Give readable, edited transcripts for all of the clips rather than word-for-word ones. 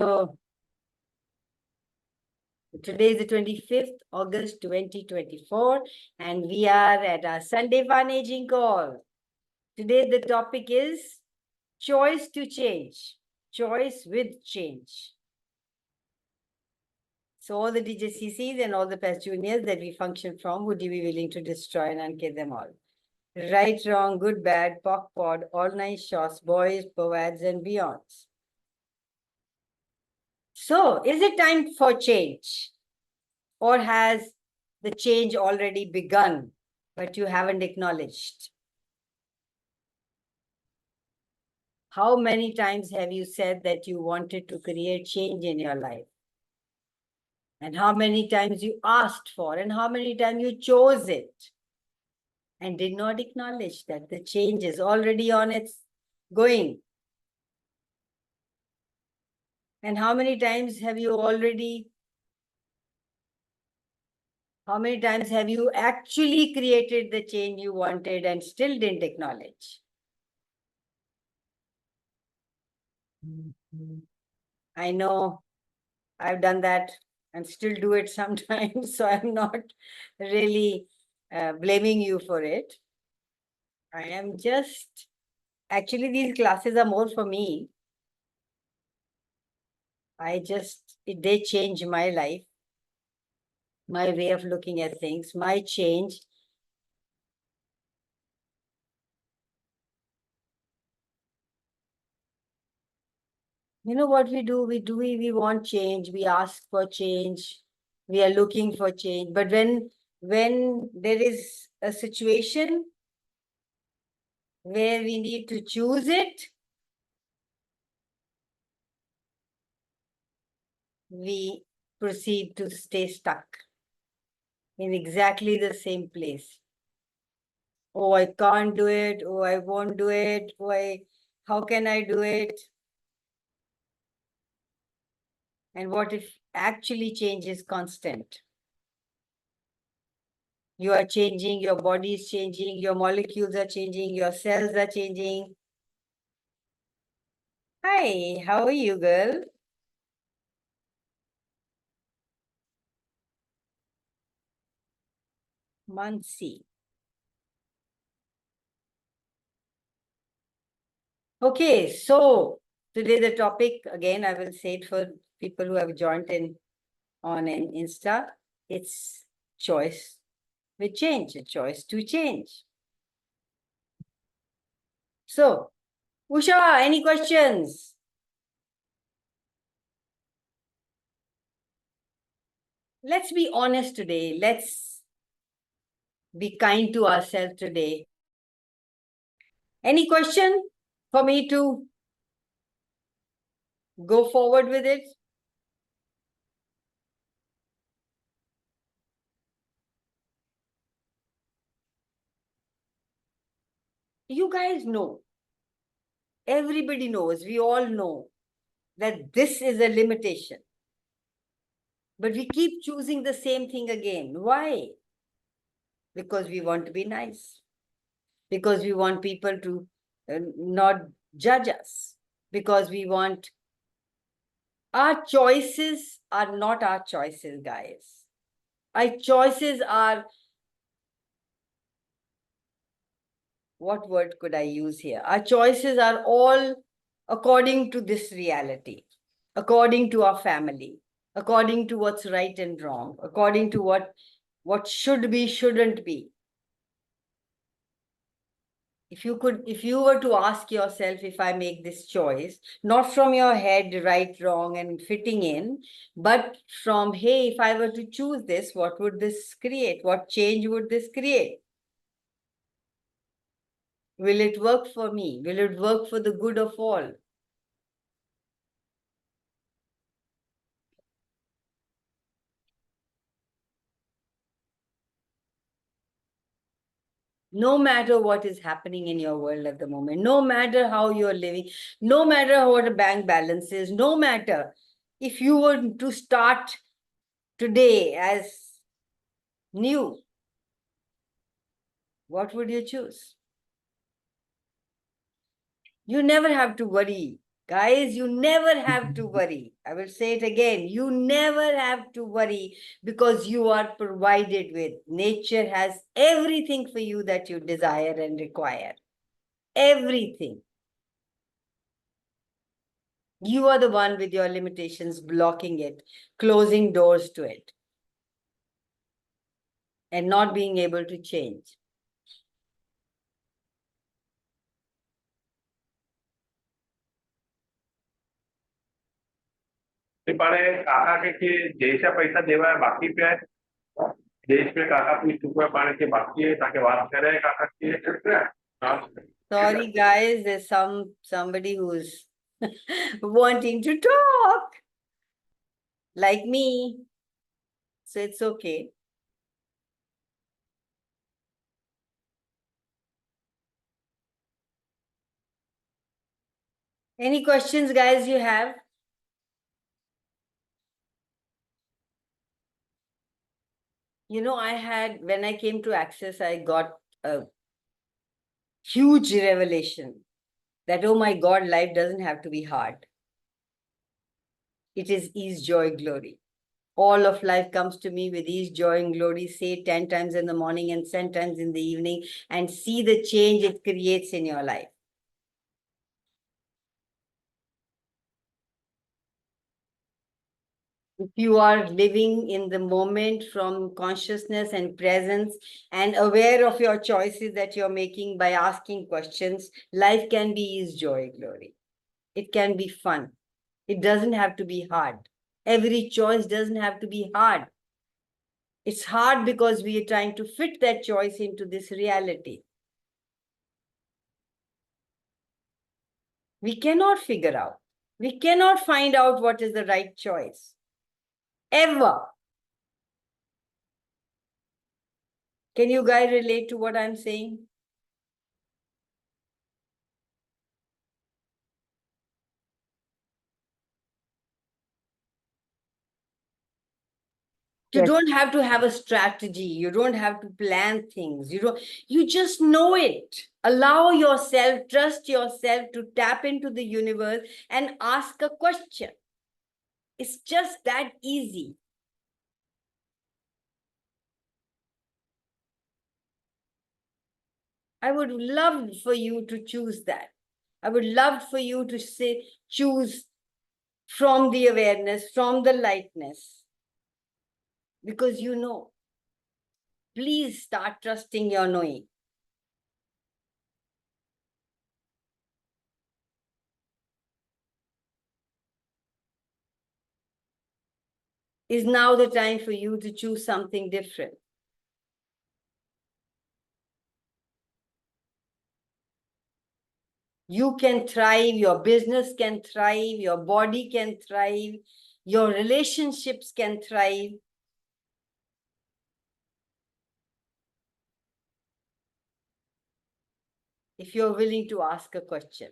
So today is the 25th August 2024, and we are at our Sunday Fun Aging Call. Today the topic is choice to change, choice with change. So all the DJCCs and all the past juniors that we function from, would you be willing to destroy and unkid them all? Right, wrong, good, bad, POC, pod, all nine shots, boys, poads, and beyonds. So is it time for change? Or has the change already begun, but you haven't acknowledged? How many times have you said that you wanted to create change in your life? And how many times you asked for, and how many times you chose it and did not acknowledge that the change is already on its going? And how many times have you actually created the change you wanted and still didn't acknowledge? I know I've done that and still do it sometimes, so I'm not really blaming you for it. I am just, actually these classes are more for me. They change my life, my way of looking at things, my change. You know what we do? We want change, we ask for change, we are looking for change. But when there is a situation where we need to choose it, we proceed to stay stuck in exactly the same place. Oh, I can't do it. Oh, I won't do it. How can I do it? And what if actually change is constant? You are changing, your body is changing, your molecules are changing, your cells are changing. Hi, how are you, girl? Mansi. Okay, so today the topic, again, I will say it for people who have joined in on an Insta, it's choice with change, a choice to change. So, Usha, any questions? Let's be honest today. Let's be kind to ourselves today. Any question for me to go forward with it? You guys know, everybody knows, we all know that this is a limitation. But we keep choosing the same thing again. Why? Because we want to be nice. Because we want people to not judge us. Because we want... Our choices are not our choices, guys. Our choices are... What word could I use here? Our choices are all according to this reality, according to our family, according to what's right and wrong, according to what should be, shouldn't be. If you were to ask yourself, if I make this choice, not from your head, right, wrong, and fitting in, but from, hey, if I were to choose this, what would this create? What change would this create? Will it work for me? Will it work for the good of all? No matter what is happening in your world at the moment, no matter how you're living, no matter what a bank balance is, no matter if you were to start today as new, what would you choose? You never have to worry, Guys, you never have to worry. I will say it again. You never have to worry because you are provided with. Nature has everything for you that you desire and require. Everything. You are the one with your limitations blocking it, closing doors to it, and not being able to change. પણ કાકા કે જૈસા પૈસા દેવા બાકી पे देश में काका पूछ रुपये पाने के बाकी है ताकि बात करे काका की Sorry, guys, there's somebody who's wanting to talk, like me. So it's okay. Any questions, guys, you have? When I came to Access, I got a huge revelation that, oh my God, life doesn't have to be hard. It is ease, joy, glory. All of life comes to me with ease, joy, and glory. Say it 10 times in the morning and 10 times in the evening, and see the change it creates in your life. If you are living in the moment from consciousness and presence and aware of your choices that you're making by asking questions, life can be ease, joy, glory. It can be fun. It doesn't have to be hard. Every choice doesn't have to be hard. It's hard because we are trying to fit that choice into this reality. We cannot figure out. We cannot find out what is the right choice. Ever. Can you guys relate to what I'm saying? You Yes. don't have to have a strategy. You don't have to plan things. You just know it. Allow yourself, trust yourself to tap into the universe and ask a question. It's just that easy. I would love for you to choose that. I would love for you to choose from the awareness, from the lightness, because you know. Please start trusting your knowing. Is now the time for you to choose something different. You can thrive, your business can thrive, your body can thrive, your relationships can thrive. If you're willing to ask a question.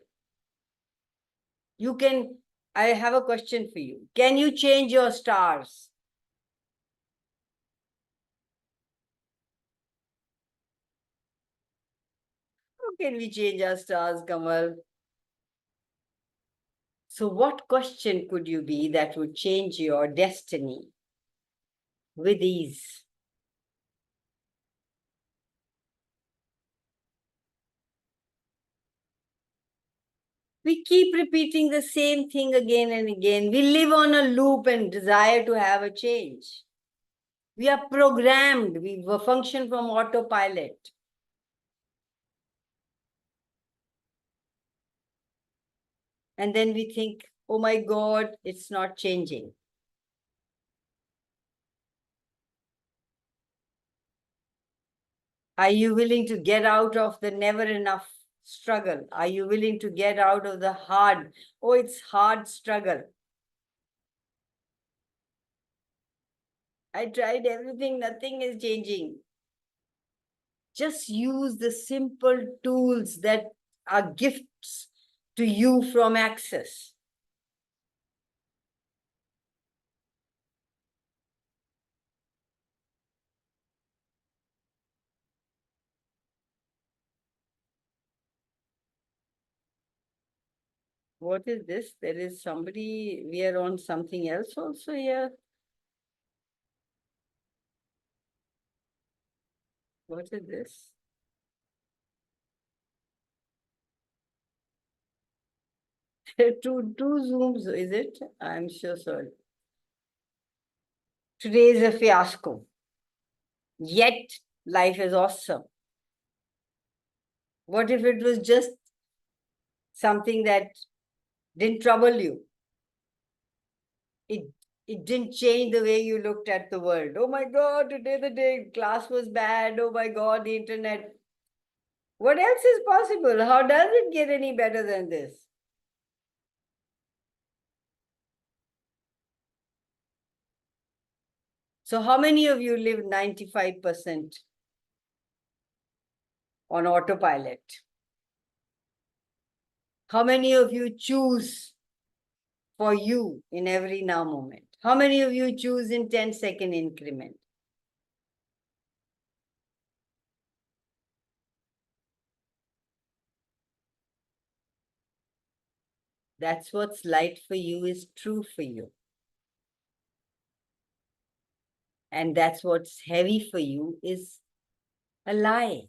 I have a question for you. Can you change your stars? How can we change our stars, Kamal? So what question could you be that would change your destiny with ease? We keep repeating the same thing again and again. We live on a loop and desire to have a change. We are programmed. We function from autopilot. And then we think, oh my God, it's not changing. Are you willing to get out of the never enough struggle? Are you willing to get out of the hard, oh, it's hard struggle? I tried everything, nothing is changing. Just use the simple tools that are gifts to you from Access. What is this? There is somebody, we are on something else also here. What is this? Two Zooms, is it? I'm sure, sorry. Today is a fiasco. Yet life is awesome. What if it was just something that didn't trouble you? It didn't change the way you looked at the world. Oh my God, today the day class was bad. Oh my God, the internet. What else is possible? How does it get any better than this? So how many of you live 95% on autopilot? How many of you choose for you in every now moment? How many of you choose in 10-second increment? That's what's light for you is true for you. And that's what's heavy for you is a lie.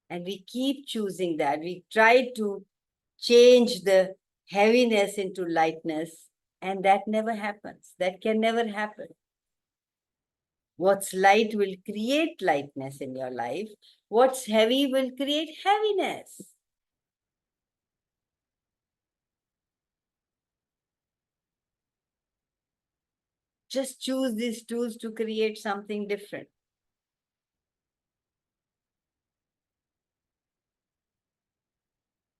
And we keep choosing that. We try to change the heaviness into lightness, and that never happens. That can never happen. What's light will create lightness in your life. What's heavy will create heaviness. Just choose these tools to create something different.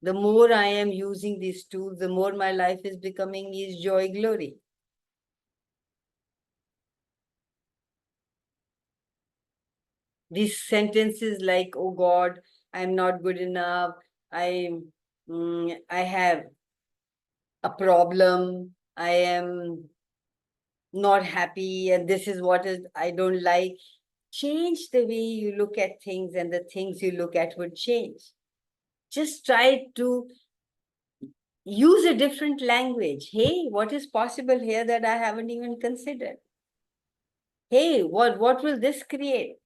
The more I am using these tools, the more my life is becoming is joy, glory. These sentences like, oh God, I'm not good enough. I have a problem. I am not happy, and this is what is I don't like. Change the way you look at things, and the things you look at would change. Just try to use a different language. Hey, what is possible here that I haven't even considered? Hey, what will this create?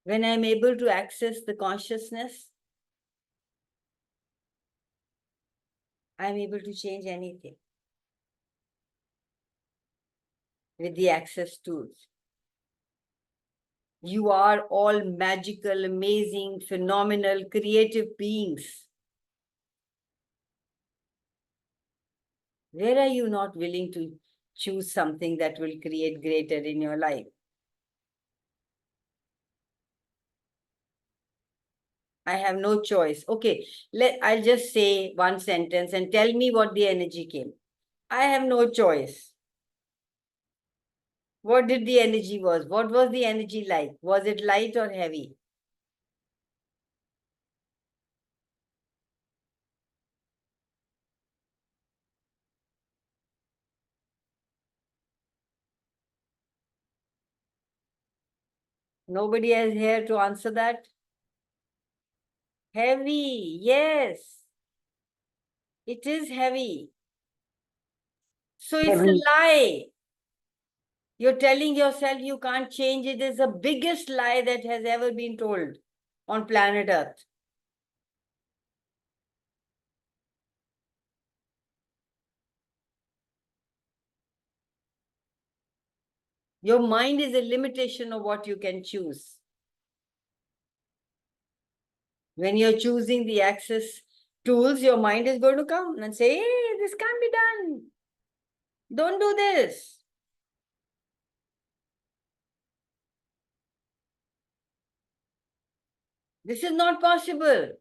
When I'm able to access the consciousness, I'm able to change anything with the access tools. You are all magical, amazing, phenomenal, creative beings. Where are you not willing to choose something that will create greater in your life? I have no choice. Okay, I'll just say one sentence and tell me what the energy came. I have no choice. What did the energy was? What was the energy like? Was it light or heavy? Nobody is here to answer that. Heavy, yes. It is heavy. So it's a lie. You're telling yourself you can't change it is the biggest lie that has ever been told on planet Earth. Your mind is a limitation of what you can choose. When you're choosing the access tools, your mind is going to come and say, hey, this can't be done. Don't do this. This is not possible.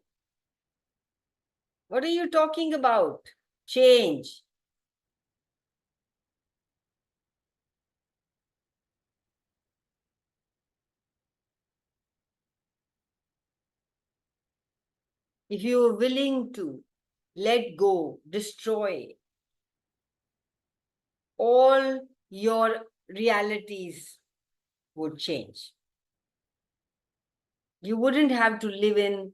What are you talking about? Change. If you are willing to let go, destroy all your realities would change. You wouldn't have to live in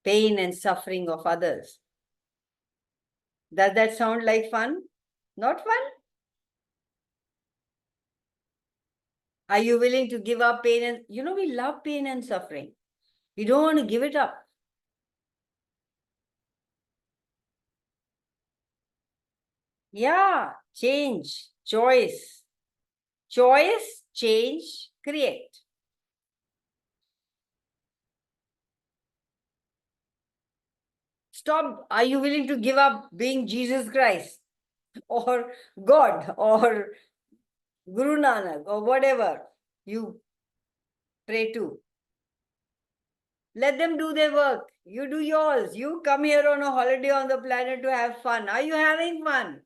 pain and suffering of others. Does that sound like fun? Not fun? Are you willing to give up pain? And we love pain and suffering. We don't want to give it up. Yeah, change, choice. Choice, change, create. Stop. Are you willing to give up being Jesus Christ or God or Guru Nanak or whatever you pray to? Let them do their work. You do yours. You come here on a holiday on the planet to have fun. Are you having fun?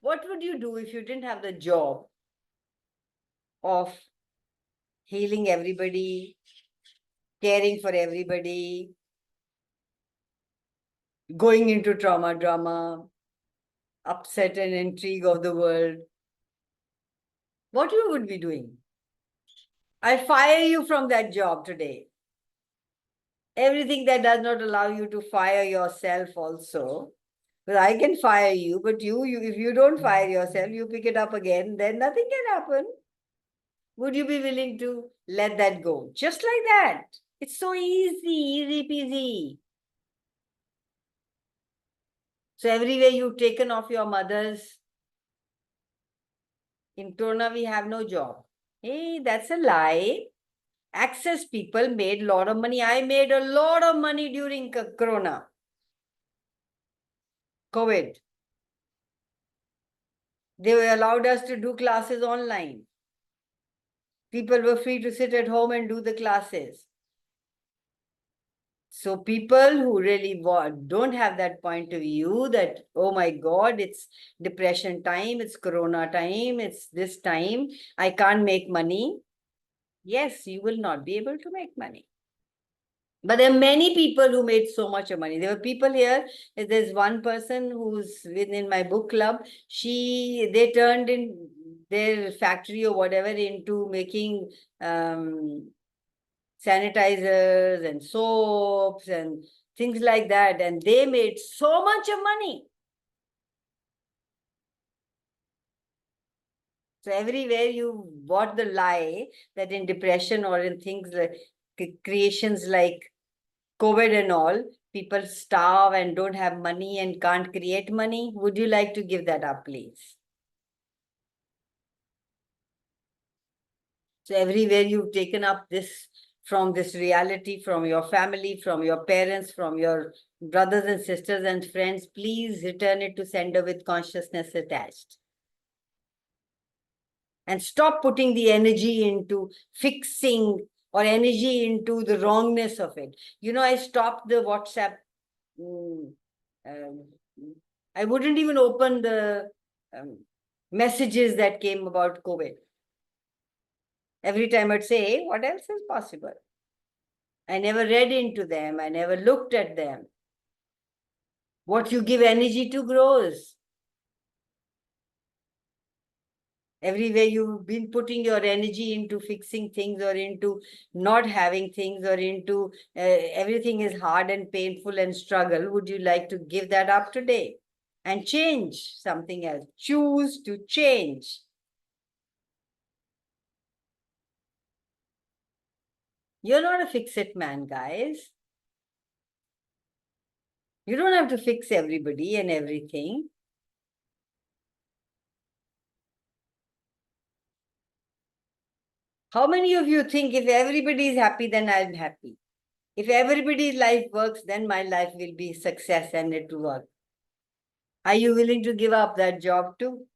What would you do if you didn't have the job of healing everybody, caring for everybody, going into trauma, drama, upset and intrigue of the world? What you would be doing? I fire you from that job today. Everything that does not allow you to fire yourself also. But I can fire you, but you if you don't fire yourself, you pick it up again, then nothing can happen. Would you be willing to let that go? Just like that. It's so easy, easy peasy. So everywhere you've taken off your mothers, in Torna we have no job. Hey, that's a lie. Access people made a lot of money. I made a lot of money during Corona. COVID. They were allowed us to do classes online. People were free to sit at home and do the classes. So people who really don't have that point of view that, oh my God, it's depression time, it's Corona time, it's this time, I can't make money. Yes, you will not be able to make money. But there are many people who made so much of money. There were people here. There's one person who's within my book club. They turned in their factory or whatever into making sanitizers and soaps and things like that. And they made so much of money. So everywhere you bought the lie that in depression or in things like creations like COVID and all, people starve and don't have money and can't create money. Would you like to give that up, please? So everywhere you've taken up this from this reality, from your family, from your parents, from your brothers and sisters and friends, please return it to sender with consciousness attached. And stop putting the energy into fixing or energy into the wrongness of it. I stopped the WhatsApp. I wouldn't even open the messages that came about COVID. Every time I'd say, hey, what else is possible? I never read into them. I never looked at them. What you give energy to grows. Everywhere you've been putting your energy into fixing things or into not having things or into everything is hard and painful and struggle. Would you like to give that up today and change something else? Choose to change. You're not a fix-it man, guys. You don't have to fix everybody and everything. How many of you think if everybody is happy, then I'm happy? If everybody's life works, then my life will be success and it will work. Are you willing to give up that job too?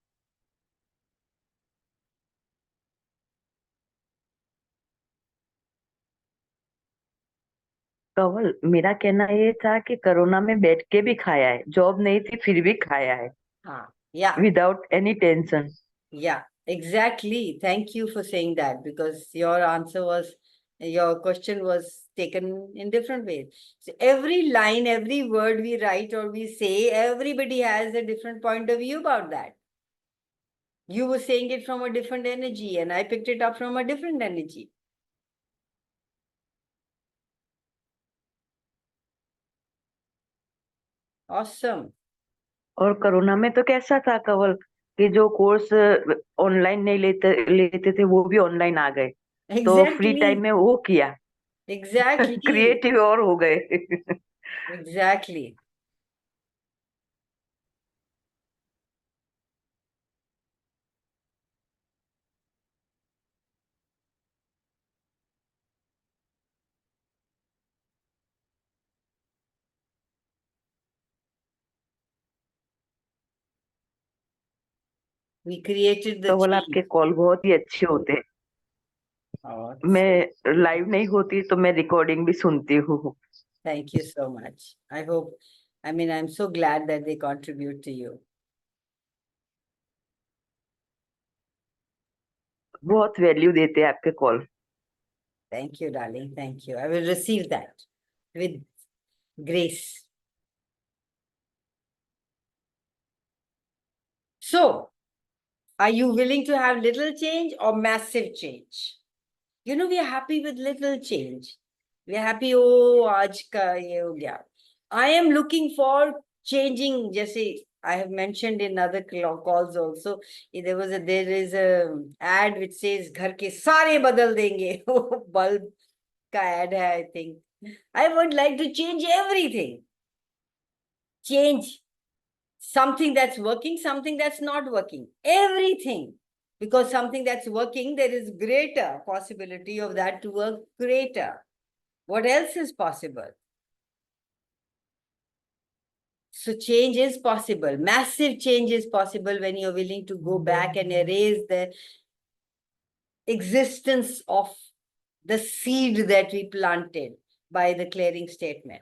Kanwal, मेरा कहना ये था कि corona में बैठ के भी खाया है, जॉब नहीं थी फिर भी खाया है, हाँ, yeah, without any tension. yeah, exactly. Thank you for saying that, because your question was taken in different ways. So every line, every word we write or we say, everybody has a different point of view about that. You were saying it from a different energy and I picked it up from a different energy. Awesome. और corona में तो कैसा था कवल कि जो course online नहीं लेते लेते थे वो भी ऑनलाइन आ गए, तो फ्री टाइम Exactly. में वो किया। Exactly. क्रिएटिव और हो गए। Exactly. We created the कवल change. आपके कॉल बहुत ही अच्छे होते हैं। Oh, मैं लाइव नहीं होती तो मैं रिकॉर्डिंग भी सुनती हूँ। thank you so much. I hope, I mean, I'm so glad that they contribute to you. बहुत वैल्यू देते हैं आपके call. Thank you, darling. Thank you. I will receive that with grace. So, are you willing to have little change or massive change? You know, we are happy with little change. We are happy, oh, aaj ka ye ho gaya. I am looking for changing, जैसे I have mentioned in other calls also. There is a ad which says घर के सारे बदल देंगे. Bulb का ad है, I think. I would like to change everything. Change something that's working, something that's not working, everything. Because something that's working, there is greater possibility of that to work greater. What else is possible? So change is possible. Massive change is possible when you're willing to go back and erase the existence of the seed that we planted by the clearing statement.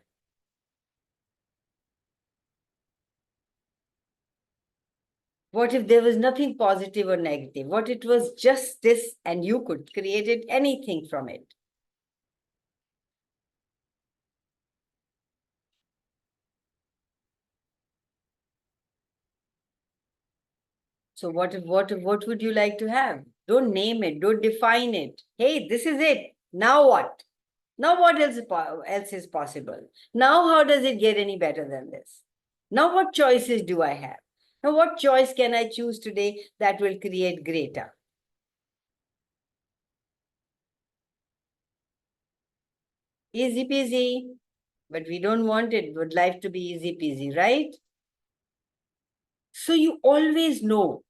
What if there was nothing positive or negative? What it was just this and you could create it, anything from it? So what would you like to have? Don't name it, don't define it. Hey, this is it. Now what? Now what else is possible? Now how does it get any better than this? Now what choices do I have? Now what choice can I choose today that will create greater? Easy peasy. But we don't want it. Would life to be easy peasy, right? So you always know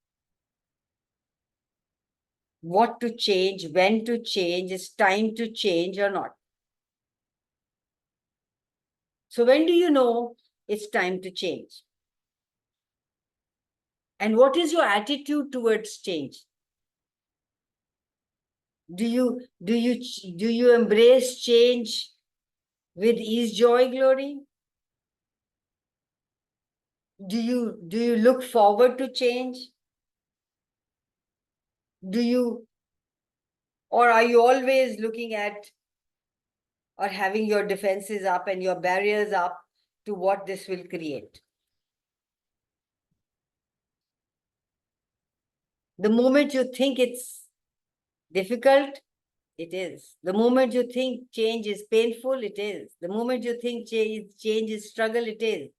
what to change, when to change, it's time to change or not. So when do you know it's time to change? And what is your attitude towards change? Do you embrace change with ease, joy, glory? Do you look forward to change? Or are you always looking at or having your defenses up and your barriers up to what this will create? The moment you think it's difficult, it is. The moment you think change is painful, it is. The moment you think change is struggle, it is.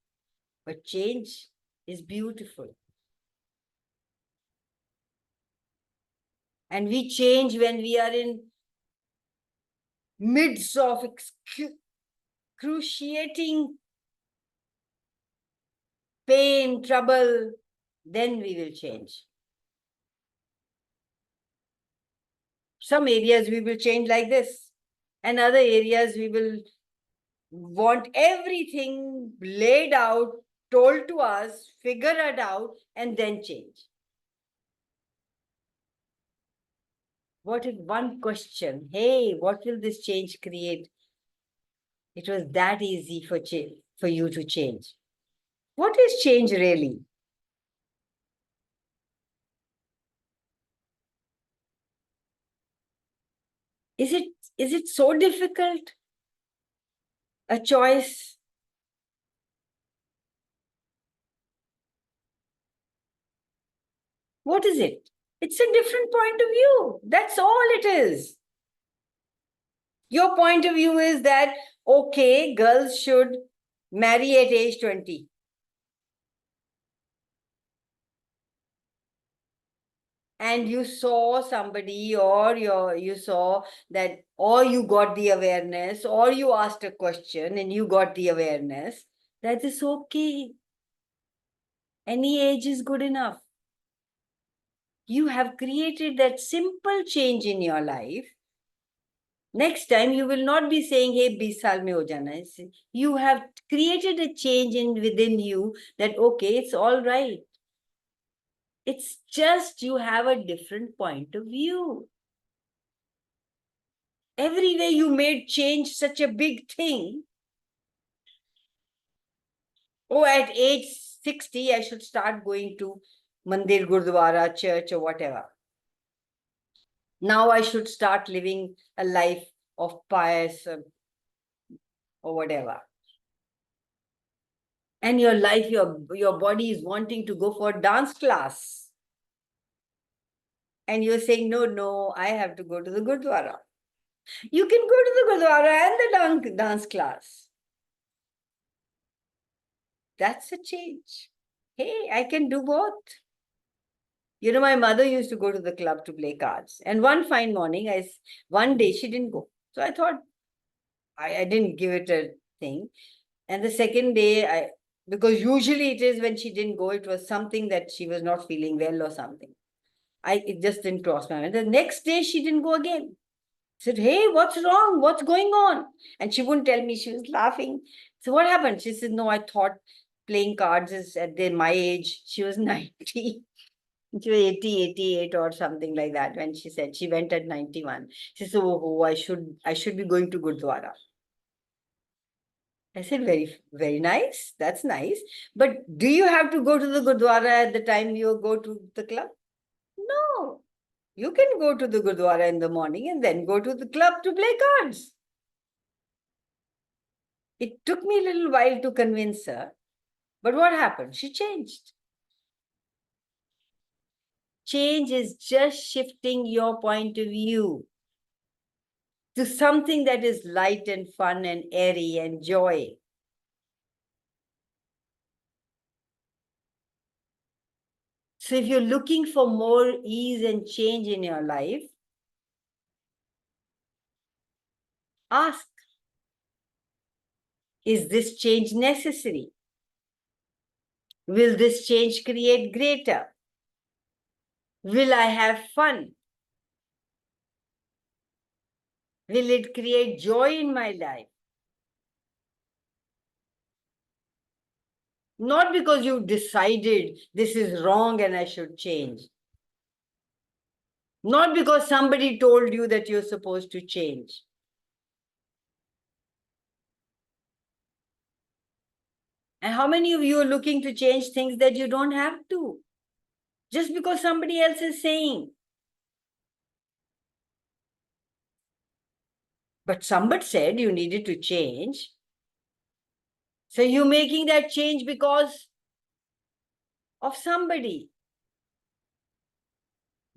But change is beautiful. And we change when we are in midst of excruciating pain, trouble, then we will change. Some areas we will change like this, and other areas we will want everything laid out, told to us, figure it out, and then change. What if one question, hey, what will this change create? It was that easy for you to change. What is change really? Is it so difficult? A choice? What is it? It's a different point of view. That's all it is. Your point of view is that, okay, girls should marry at age 20. and you saw somebody, or you saw that, or you got the awareness, or you asked a question and you got the awareness, that is okay. Any age is good enough. You have created that simple change in your life. Next time you will not be saying, hey, 20 saal mein ho jana hai. You have created a change within you that, okay, it's all right. It's just you have a different point of view. Everywhere you made change such a big thing. Oh, at age 60, I should start going to Mandir, Gurdwara, church, or whatever. Now I should start living a life of pious or whatever. And your life, your body is wanting to go for dance class. And you're saying, no, I have to go to the Gurdwara. You can go to the Gurdwara and the dance class. That's a change. Hey, I can do both. You know, my mother used to go to the club to play cards. And one fine morning, one day she didn't go. So I thought, I didn't give it a thing. And the second day, because usually it is when she didn't go, it was something that she was not feeling well or something. It just didn't cross my mind. The next day, she didn't go again. I said, hey, what's wrong? What's going on? And she wouldn't tell me. She was laughing. So what happened? She said, no, I thought playing cards is at my age. She was 90. She was 80, 88 or something like that when she said she went at 91. She said, oh, I should be going to Gurdwara. I said, very, very nice. That's nice. But do you have to go to the Gurdwara at the time you go to the club? No. You can go to the Gurdwara in the morning and then go to the club to play cards. It took me a little while to convince her. But what happened? She changed. Change is just shifting your point of view to something that is light and fun and airy and joy. So if you're looking for more ease and change in your life, ask, is this change necessary? Will this change create greater? Will I have fun? Will it create joy in my life? Not because you decided this is wrong and I should change. Not because somebody told you that you're supposed to change. And how many of you are looking to change things that you don't have to? Just because somebody else is saying. But somebody said you needed to change. So you're making that change because of somebody.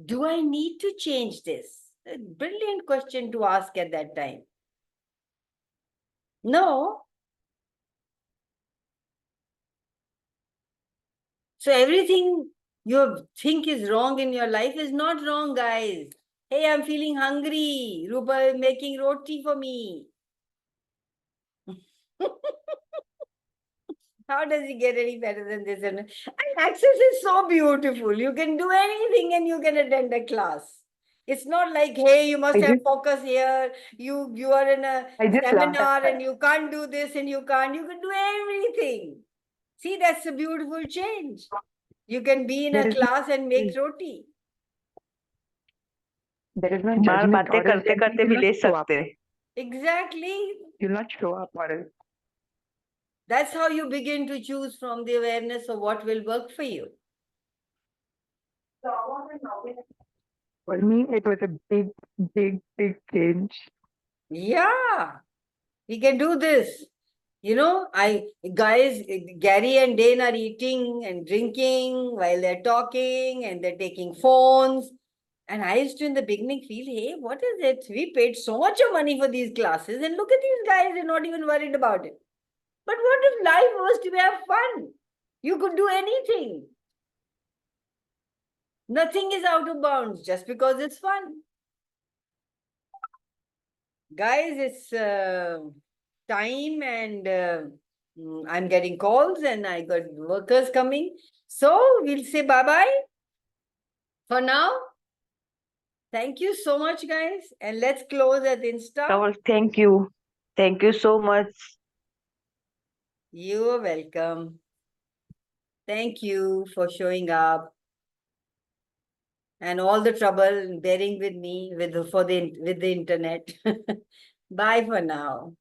Do I need to change this? A brilliant question to ask at that time. No. So everything you think is wrong in your life is not wrong, guys. Hey, I'm feeling hungry. Rupa is making roti for me. How does he get any better than this? And access is so beautiful. You can do anything and you can attend a class. It's not like, hey, you must have focus here. You are in a seminar and you can't do this and you can't. You can do everything. See, that's a beautiful change. You can be in a class and make roti. There is no बाल judgment. बातें करते करते भी ले सकते हैं. Exactly. You'll not show up for it. That's how you begin to choose from the awareness of what will work for you. For me, it was a big, big, big change. Yeah, we can do this. You know, guys, Gary and Dane are eating and drinking while they're talking and they're taking phones. And I used to in the beginning feel, hey, what is it? We paid so much of money for these classes and look at these guys, they're not even worried about it. But what if life was to have fun? You could do anything. Nothing is out of bounds just because it's fun. Guys, it's time and I'm getting calls and I got workers coming. So we'll say bye-bye for now. Thank you so much, guys. And let's close at Insta. Kawal, thank you. Thank you so much. You're welcome. Thank you for showing up and all the trouble bearing with me with the internet. Bye for now.